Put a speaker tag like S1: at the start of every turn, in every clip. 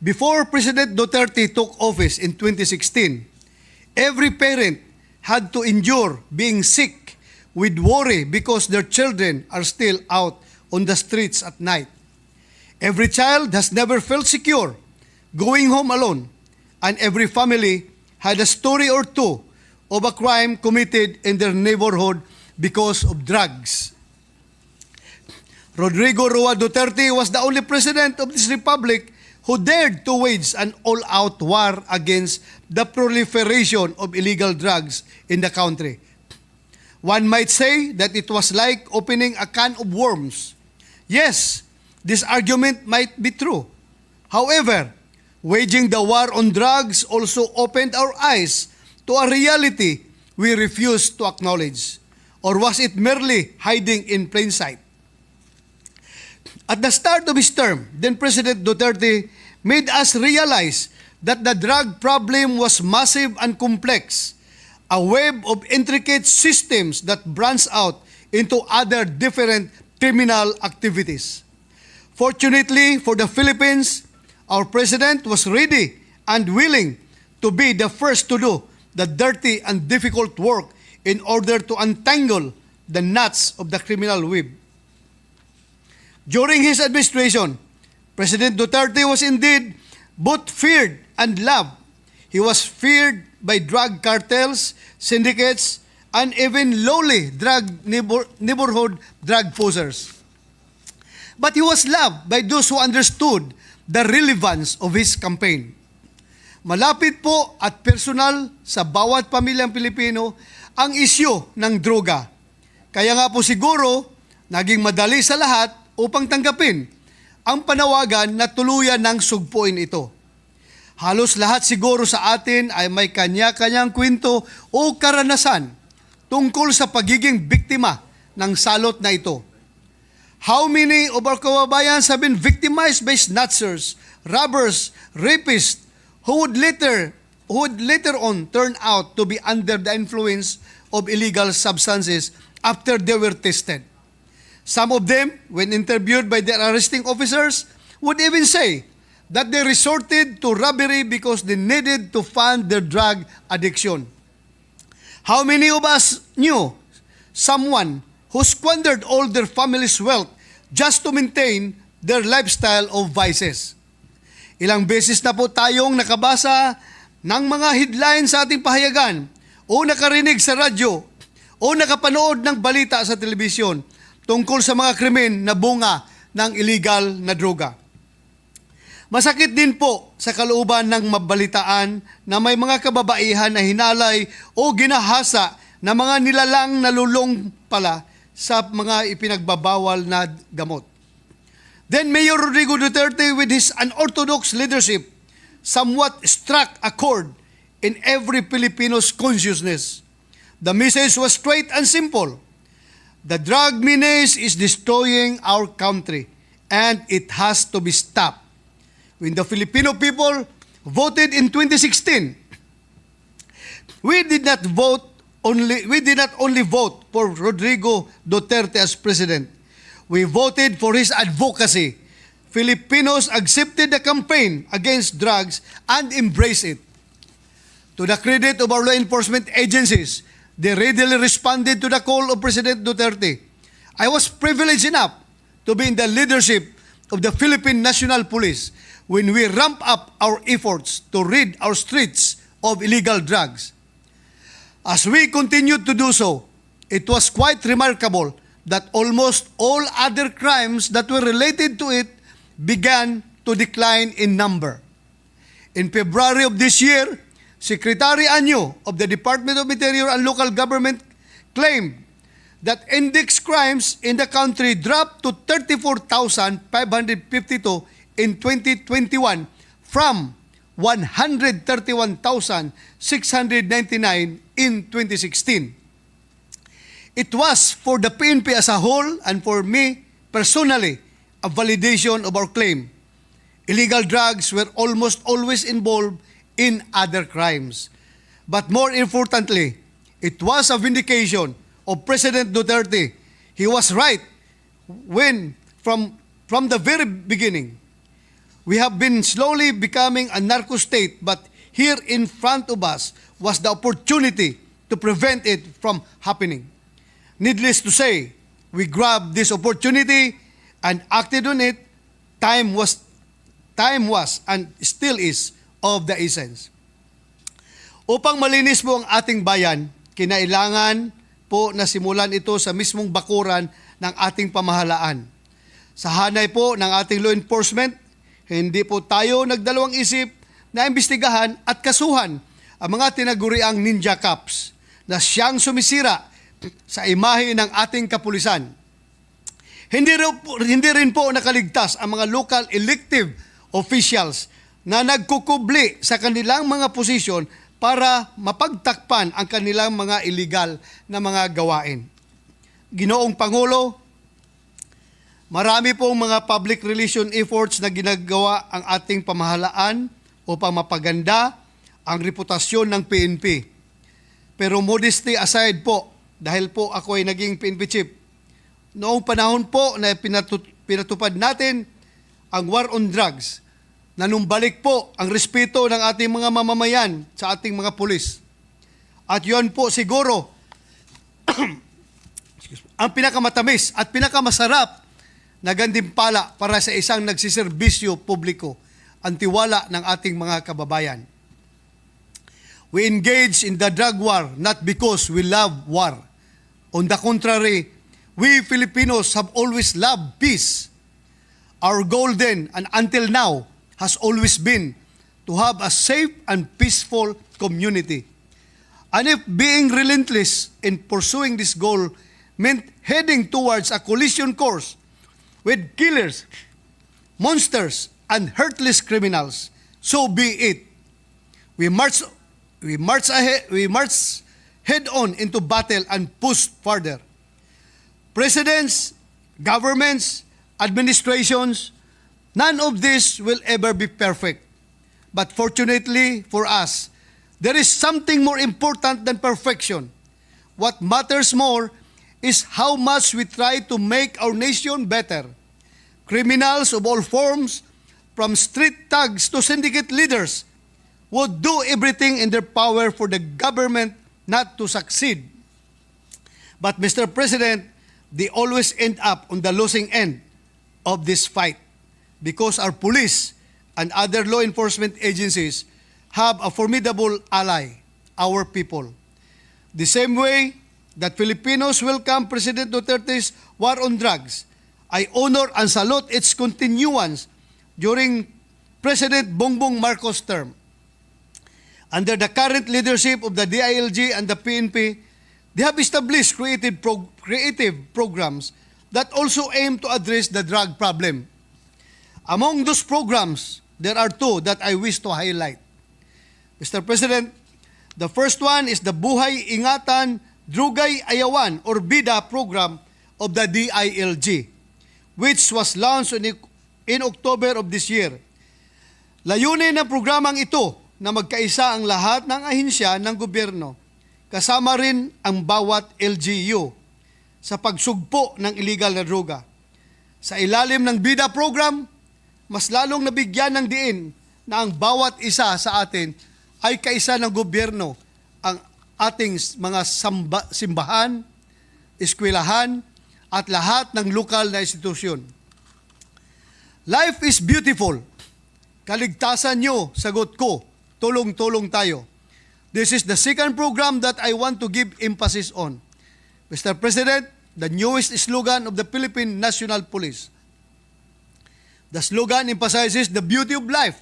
S1: Before President Duterte took office in 2016, every parent had to endure being sick with worry because their children are still out on the streets at night. Every child has never felt secure going home alone, and every family had a story or two of a crime committed in their neighborhood because of drugs. Rodrigo Roa Duterte was the only president of this republic who dared to wage an all-out war against the proliferation of illegal drugs in the country. One might say that it was like opening a can of worms. Yes, this argument might be true. However, waging the war on drugs also opened our eyes to a reality we refuse to acknowledge. Or was it merely hiding in plain sight? At the start of his term, then President Duterte made us realize that the drug problem was massive and complex, a web of intricate systems that branch out into other different criminal activities. Fortunately for the Philippines, our president was ready and willing to be the first to do the dirty and difficult work in order to untangle the knots of the criminal web. During his administration, President Duterte was indeed both feared and loved. He was feared by drug cartels, syndicates, and even lowly neighborhood drug posers. But he was loved by those who understood the relevance of his campaign. Malapit po at personal sa bawat pamilyang Pilipino ang isyu ng droga. Kaya nga po siguro, naging madali sa lahat upang tanggapin ang panawagan na tuluyan ng sugpuin ito. Halos lahat siguro sa atin ay may kanya-kanyang kwento o karanasan tungkol sa pagiging biktima ng salot na ito. How many of our kababayan have been victimized by snatchers, robbers, rapists who would later on turn out to be under the influence of illegal substances after they were tested? Some of them, when interviewed by their arresting officers, would even say that they resorted to robbery because they needed to fund their drug addiction. How many of us knew someone who squandered all their family's wealth just to maintain their lifestyle of vices? Ilang beses na po tayong nakabasa ng mga headlines sa ating pahayagan o nakarinig sa radyo o nakapanood ng balita sa telebisyon tungkol sa mga krimen na bunga ng illegal na droga. Masakit din po sa kalooban ng mabalitaan na may mga kababaihan na hinalay o ginahasa na mga nilalang nalulong pala sa mga ipinagbabawal na gamot. Then Mayor Rodrigo Duterte, with his unorthodox leadership, somewhat struck a chord in every Filipino's consciousness. The message was straight and simple. The drug menace is destroying our country and it has to be stopped. When the Filipino people voted in 2016, we did not only vote for Rodrigo Duterte as president. We voted for his advocacy. Filipinos accepted the campaign against drugs and embraced it. To the credit of our law enforcement agencies, they readily responded to the call of President Duterte. I was privileged enough to be in the leadership of the Philippine National Police when we ramp up our efforts to rid our streets of illegal drugs. As we continued to do so, it was quite remarkable that almost all other crimes that were related to it began to decline in number. In February of this year, Secretary Anyo of the Department of Interior and Local Government claimed that index crimes in the country dropped to 34,552 in 2021 from 131,699 in 2016. It was for the PNP as a whole and for me personally a validation of our claim. Illegal drugs were almost always involved in other crimes. But more importantly, it was a vindication of President Duterte. He was right when from the very beginning. We have been slowly becoming a narco state, but here in front of us was the opportunity to prevent it from happening. Needless to say, we grabbed this opportunity and acted on it. Time was and still is of the essence. Upang malinis po ang ating bayan, kinailangan po na simulan ito sa mismong bakuran ng ating pamahalaan. Sa hanay po ng ating law enforcement, hindi po tayo nagdalawang isip na imbestigahan at kasuhan ang mga tinaguriang ninja cops na siyang sumisira sa imahe ng ating kapulisan. Hindi rin po nakaligtas ang mga local elective officials na nagkukubli sa kanilang mga posisyon para mapagtakpan ang kanilang mga illegal na mga gawain. Ginoong Pangulo, marami pong mga public relation efforts na ginagawa ang ating pamahalaan upang mapaganda ang reputasyon ng PNP. Pero modesty aside po, dahil po ako ay naging PNP chief, noong panahon po na pinatupad natin ang war on drugs, nanumbalik po ang respeto ng ating mga mamamayan sa ating mga pulis. At yun po siguro ang pinakamatamis at pinakamasarap na gantimpala para sa isang nagsiserbisyo publiko, ang tiwala ng ating mga kababayan. We engage in the drug war not because we love war. On the contrary, we Filipinos have always loved peace. Our goal then and until now has always been to have a safe and peaceful community. And if being relentless in pursuing this goal meant heading towards a collision course with killers, monsters, and heartless criminals, so be it. We march head on into battle and push further. Presidents, governments, administrations, none of this will ever be perfect. But fortunately for us, there is something more important than perfection. What matters more is how much we try to make our nation better. Criminals of all forms, from street thugs to syndicate leaders, would do everything in their power for the government not to succeed. But Mr. President, they always end up on the losing end of this fight because our police and other law enforcement agencies have a formidable ally, our people. The same way that Filipinos welcome President Duterte's war on drugs, I honor and salute its continuance during President Bongbong Marcos' term. Under the current leadership of the DILG and the PNP, they have established creative programs that also aim to address the drug problem. Among those programs, there are two that I wish to highlight. Mr. President, the first one is the Buhay Ingatan Drugay Ayawan or BIDA program of the DILG, which was launched in October of this year. Layunin ng programang ito na magkaisa ang lahat ng ahensya ng gobyerno, kasama rin ang bawat LGU sa pagsugpo ng illegal na droga. Sa ilalim ng BIDA program, mas lalong nabigyan ng diin na ang bawat isa sa atin ay kaisa ng gobyerno, ang ating mga simbahan, eskwelahan, at lahat ng lokal na institusyon. Life is beautiful. Kaligtasan nyo, sagot ko, tulong-tulong tayo. This is the second program that I want to give emphasis on. Mr. President, the newest slogan of the Philippine National Police. The slogan emphasizes the beauty of life,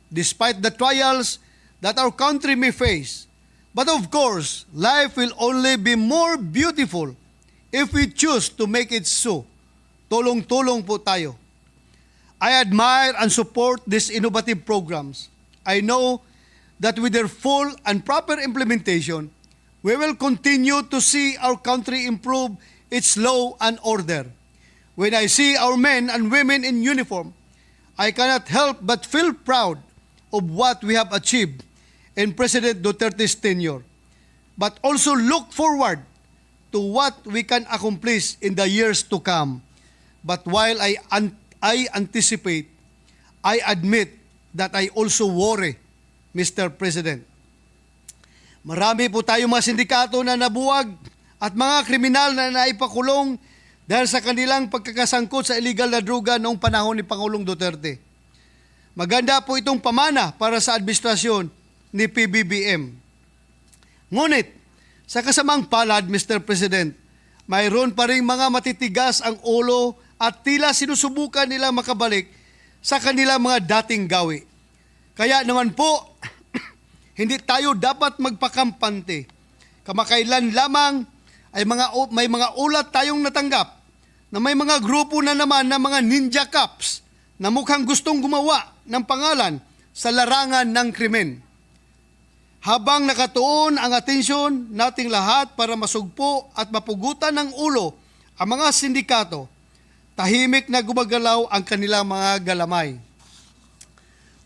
S1: despite the trials that our country may face. But of course, life will only be more beautiful if we choose to make it so. Tulong-tulong po tayo. I admire and support these innovative programs. I know that with their full and proper implementation, we will continue to see our country improve its law and order. When I see our men and women in uniform, I cannot help but feel proud of what we have achieved in President Duterte's tenure, but also look forward to what we can accomplish in the years to come. But while I anticipate I admit that I also worry, Mr. President. Marami po tayong mga sindikato na nabuwag at mga kriminal na naipakulong dahil sa kanilang pagkakasangkot sa illegal na droga noong panahon ni Pangulong Duterte. Maganda po itong pamana para sa administrasyon ni PBBM. Ngunit, sa kasamang palad, Mr. President, mayroon pa ring mga matitigas ang ulo at tila sinusubukan nila makabalik sa kanilang mga dating gawi. Kaya naman po, hindi tayo dapat magpakampante. Kamakailan lamang ay may mga ulat tayong natanggap na may mga grupo na naman na mga ninja cops na mukhang gustong gumawa ng pangalan sa larangan ng krimen. Habang nakatuon ang atensyon nating lahat para masugpo at mapugutan ng ulo ang mga sindikato, tahimik na gumagalaw ang kanilang mga galamay.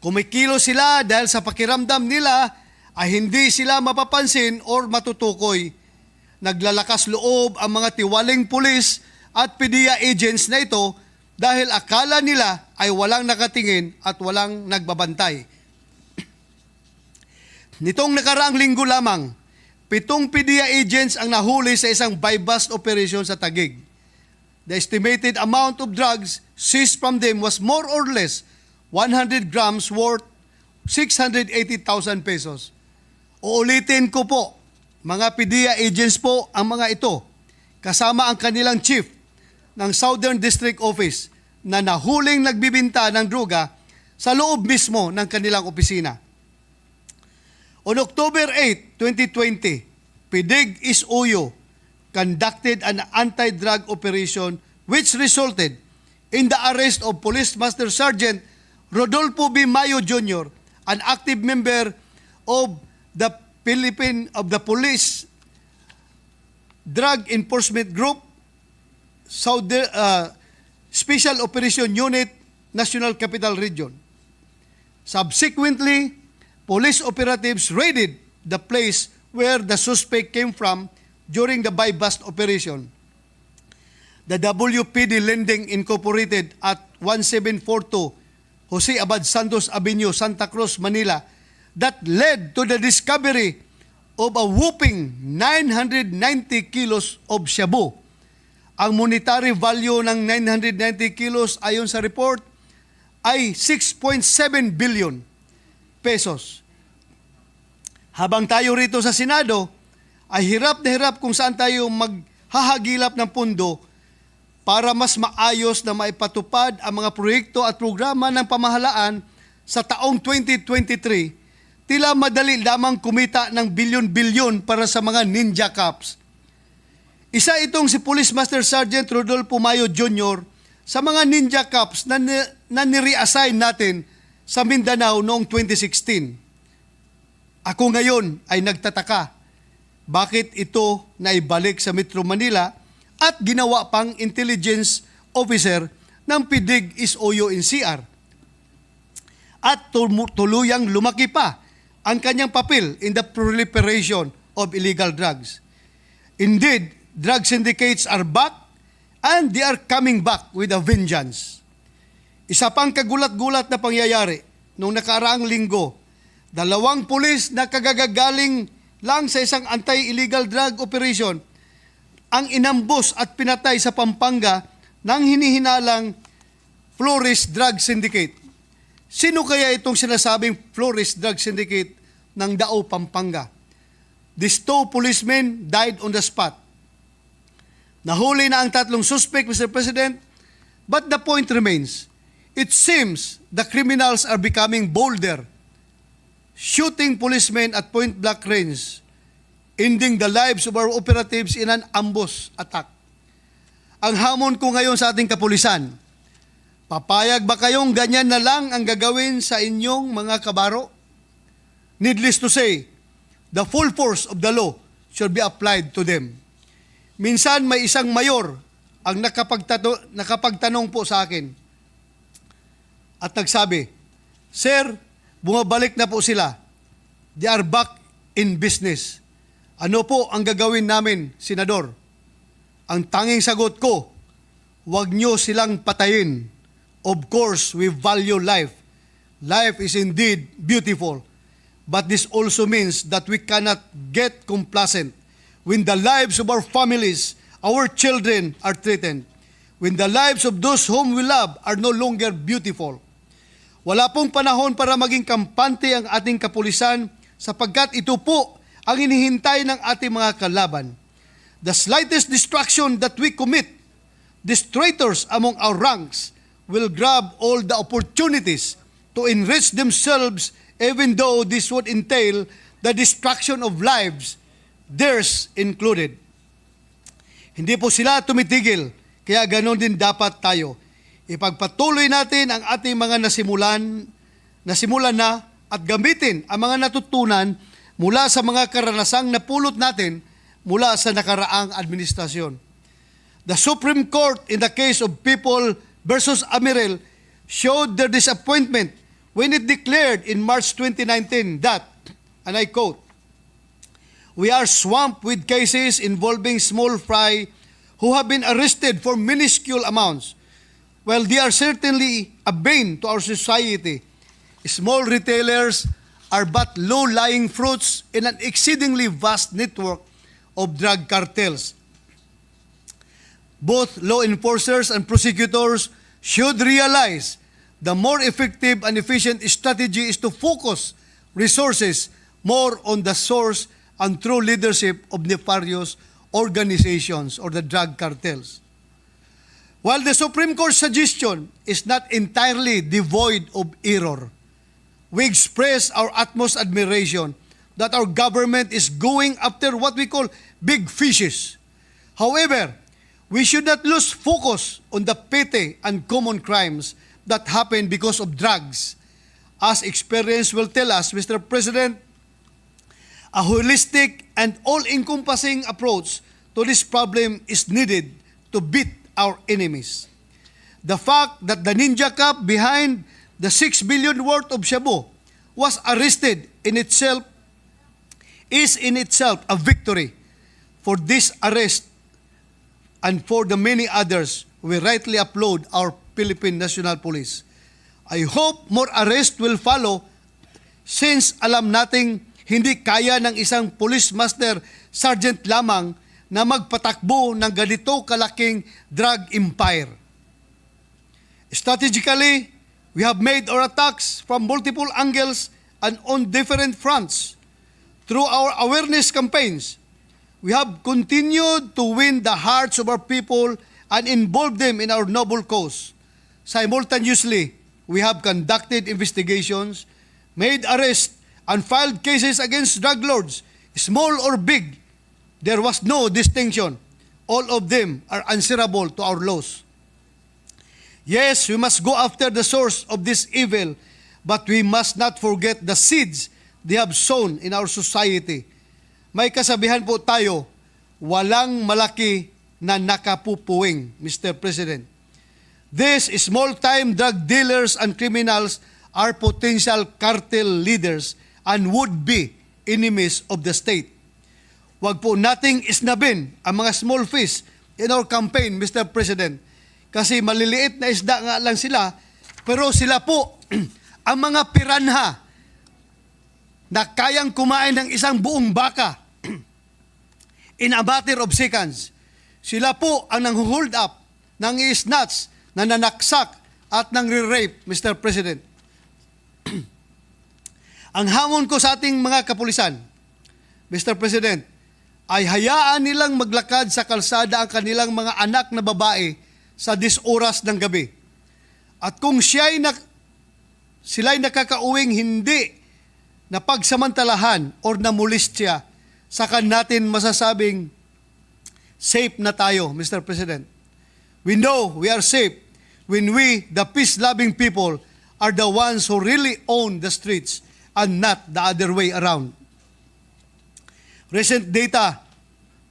S1: Kumikilo sila dahil sa pakiramdam nila ay hindi sila mapapansin or matutukoy. Naglalakas loob ang mga tiwaling pulis at PDEA agents na ito dahil akala nila ay walang nakatingin at walang nagbabantay. Nitong nakaraang linggo lamang, 7 PDEA agents ang nahuli sa isang buy-bust operation sa Taguig. The estimated amount of drugs seized from them was more or less 100 grams worth 680,000 pesos. Uulitin ko po, mga PDEA agents po ang mga ito, kasama ang kanilang chief ng Southern District Office na nahuling nagbibinta ng droga sa loob mismo ng kanilang opisina. On October 8, 2020, PDIG Isoyo conducted an anti-drug operation which resulted in the arrest of Police Master Sergeant Rodolfo B. Mayo Jr., an active member of the Police Drug Enforcement Group, Special Operation Unit, National Capital Region. Subsequently, police operatives raided the place where the suspect came from during the buy-bust operation. The WPD Lending Incorporated at 1742 Jose Abad Santos Avenue, Santa Cruz, Manila, that led to the discovery of a whopping 990 kilos of shabu. Ang monetary value ng 990 kilos ayon sa report ay 6.7 billion pesos. Habang tayo rito sa Senado, ay hirap na hirap kung saan tayo maghahagilap ng pundo para mas maayos na maipatupad ang mga proyekto at programa ng pamahalaan sa taong 2023, tila madali lamang kumita ng bilyon-bilyon para sa mga ninja cops. Isa itong si Police Master Sergeant Rodolfo Mayo Jr. sa mga ninja cops na nire-assign natin sa Mindanao noong 2016. Ako ngayon ay nagtataka, bakit ito naibalik sa Metro Manila at ginawa pang intelligence officer ng PDIG Isoyo NCR. At tuluyang lumaki pa ang kanyang papel in the proliferation of illegal drugs. Indeed, drug syndicates are back and they are coming back with a vengeance. Isa pang kagulat-gulat na pangyayari noong nakaraang linggo, 2 pulis na kagagaling lang sa isang anti-illegal drug operation ang inambos at pinatay sa Pampanga ng hinihinalang Flores Drug Syndicate. Sino kaya itong sinasabing Flores Drug Syndicate ng Dao, Pampanga? These 2 policemen died on the spot. Nahuli na ang 3 suspect, Mr. President, but the point remains, it seems the criminals are becoming bolder, shooting policemen at point-blank range, ending the lives of our operatives in an ambush attack. Ang hamon ko ngayon sa ating kapulisan, papayag ba kayong ganyan na lang ang gagawin sa inyong mga kabaro? Needless to say, the full force of the law should be applied to them. Minsan may isang mayor ang nakapagtanong po sa akin at nagsabi, "Sir, bumabalik na po sila. They are back in business. Ano po ang gagawin namin, Senador?" Ang tanging sagot ko, "Huwag nyo silang patayin. Of course, we value life life is indeed beautiful. But this also means that we cannot get complacent when the lives of our families, our children are threatened, when the lives of those whom we love are no longer beautiful. Wala pong panahon para maging kampante ang ating kapulisan sapagkat ito po ang hinihintay ng ating mga kalaban. The slightest distraction that we commit, these traitors among our ranks will grab all the opportunities to enrich themselves, even though this would entail the destruction of lives, theirs included. Hindi po sila tumitigil, kaya ganon din dapat tayo. Ipagpatuloy natin ang ating mga nasimulan na at gamitin ang mga natutunan mula sa mga karanasang napulot natin mula sa nakaraang administrasyon. The Supreme Court in the case of People versus Amirel showed their disappointment when it declared in March 2019 that, and I quote, "We are swamped with cases involving small fry who have been arrested for minuscule amounts. While they are certainly a bane to our society, small retailers are but low-lying fruits in an exceedingly vast network of drug cartels. Both law enforcers and prosecutors should realize the more effective and efficient strategy is to focus resources more on the source and true leadership of nefarious organizations or the drug cartels." While the Supreme Court's suggestion is not entirely devoid of error, we express our utmost admiration that our government is going after what we call big fishes. However, we should not lose focus on the petty and common crimes that happen because of drugs. As experience will tell us, Mr. President, a holistic and all-encompassing approach to this problem is needed to beat our enemies. The fact that the ninja cop behind the 6 billion worth of shabu was arrested is in itself a victory. For this arrest and for the many others, we rightly applaud our Philippine National Police. I hope more arrests will follow since alam nating hindi kaya ng isang police master sergeant lamang na magpatakbo ng ganito kalaking drug empire. Strategically, we have made our attacks from multiple angles and on different fronts. Through our awareness campaigns, we have continued to win the hearts of our people and involve them in our noble cause. Simultaneously, we have conducted investigations, made arrests, and filed cases against drug lords, small or big. There was no distinction. All of them are answerable to our laws. Yes, we must go after the source of this evil, but we must not forget the seeds they have sown in our society. May kasabihan po tayo, walang malaki na nakapupuwing, Mr. President. These small-time drug dealers and criminals are potential cartel leaders and would-be enemies of the state. Huwag po nating isnabin ang mga small fish in our campaign, Mr. President. Kasi maliliit na isda nga lang sila, pero sila po ang mga piranha na kayang kumain ng isang buong baka in a matter of seconds. Sila po ang nang-hold up, nang-snatch, nananaksak at nang-rape, Mr. President. Ang hamon ko sa ating mga kapulisan, Mr. President, ay hayaan nilang maglakad sa kalsada ang kanilang mga anak na babae sa 10 oras ng gabi. At kung sila'y nakakauwing hindi na pagsamantalahan or namulistya, saka natin masasabing safe na tayo, Mr. President. We know we are safe when we, the peace-loving people, are the ones who really own the streets and not the other way around. Recent data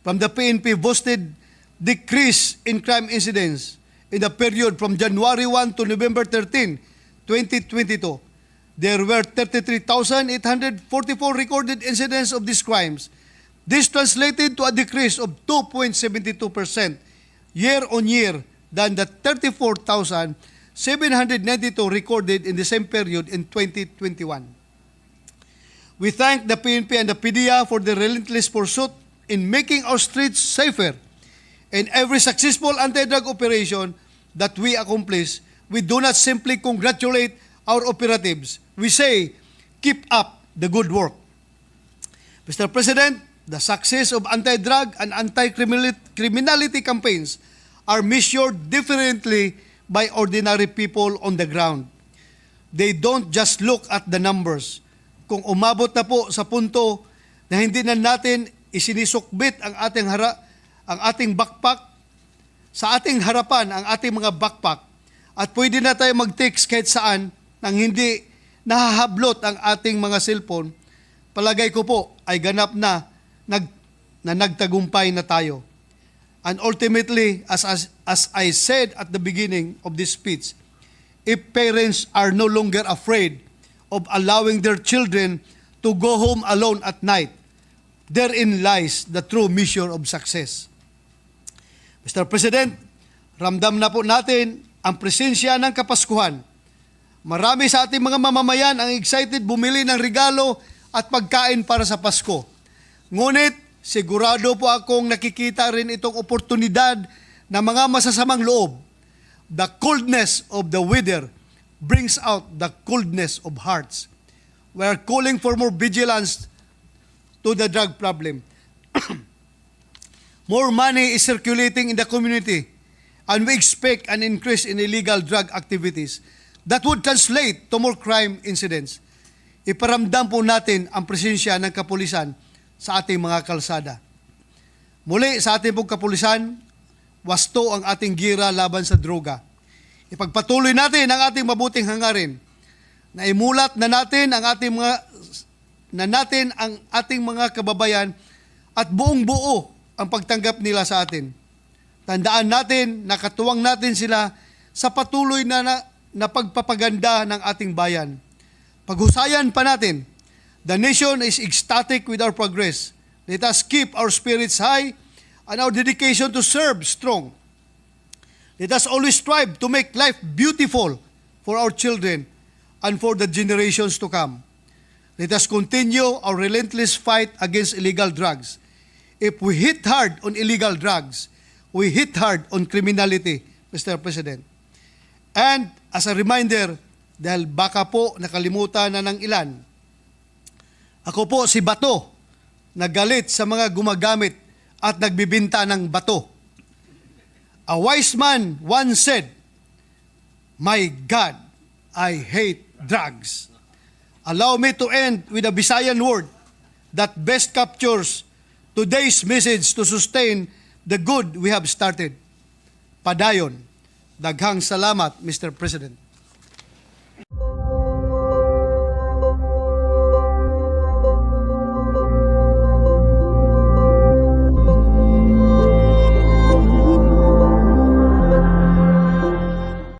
S1: from the PNP boasted decrease in crime incidents in the period from January 1 to November 13, 2022. There were 33,844 recorded incidents of these crimes. This translated to a decrease of 2.72% year-on-year than the 34,665 792 recorded in the same period in 2021. We thank the PNP and the PDEA for the relentless pursuit in making our streets safer. In every successful anti-drug operation that we accomplish, we do not simply congratulate our operatives. We say, keep up the good work. Mr. President, the success of anti-drug and anti-criminality campaigns are measured differently by ordinary people on the ground. They don't just look at the numbers. Kung umabot na po sa punto na hindi na natin isinisukbit ang ating backpack, sa ating harapan ang ating mga backpack, at pwede na tayo mag-text kahit saan nang hindi nahahablot ang ating mga cellphone, palagay ko po ay ganap na nagtagumpay na tayo. And ultimately, as I said at the beginning of this speech, if parents are no longer afraid of allowing their children to go home alone at night, therein lies the true measure of success. Mr. President, ramdam na po natin ang presensya ng Kapaskuhan. Marami sa ating mga mamamayan ang excited bumili ng regalo at pagkain para sa Pasko. Ngunit, sigurado po akong nakikita rin itong oportunidad ng mga masasamang loob. The coldness of the weather brings out the coldness of hearts. We are calling for more vigilance to the drug problem. More money is circulating in the community, and we expect an increase in illegal drug activities that would translate to more crime incidents. Iparamdam po natin ang presensya ng kapulisan sa ating mga kalsada. Muli sa ating pong kapulisan, wasto ang ating gira laban sa droga. Ipagpatuloy natin ang ating mabuting hangarin na imulat na natin ang ating mga kababayan at buong-buo ang pagtanggap nila sa atin. Tandaan natin, nakatuwang natin sila sa patuloy na pagpapaganda ng ating bayan. Paghusayan pa natin, the nation is ecstatic with our progress. Let us keep our spirits high and our dedication to serve strong. Let us always strive to make life beautiful for our children and for the generations to come. Let us continue our relentless fight against illegal drugs. If we hit hard on illegal drugs, we hit hard on criminality, Mr. President. And as a reminder, dahil baka po nakalimutan na ng ilan, ako po si Bato, nagalit sa mga gumagamit at nagbibinta ng bato. A wise man once said, "My God, I hate drugs." Allow me to end with a Visayan word that best captures today's message to sustain the good we have started. Padayon. Daghang salamat, Mr. President.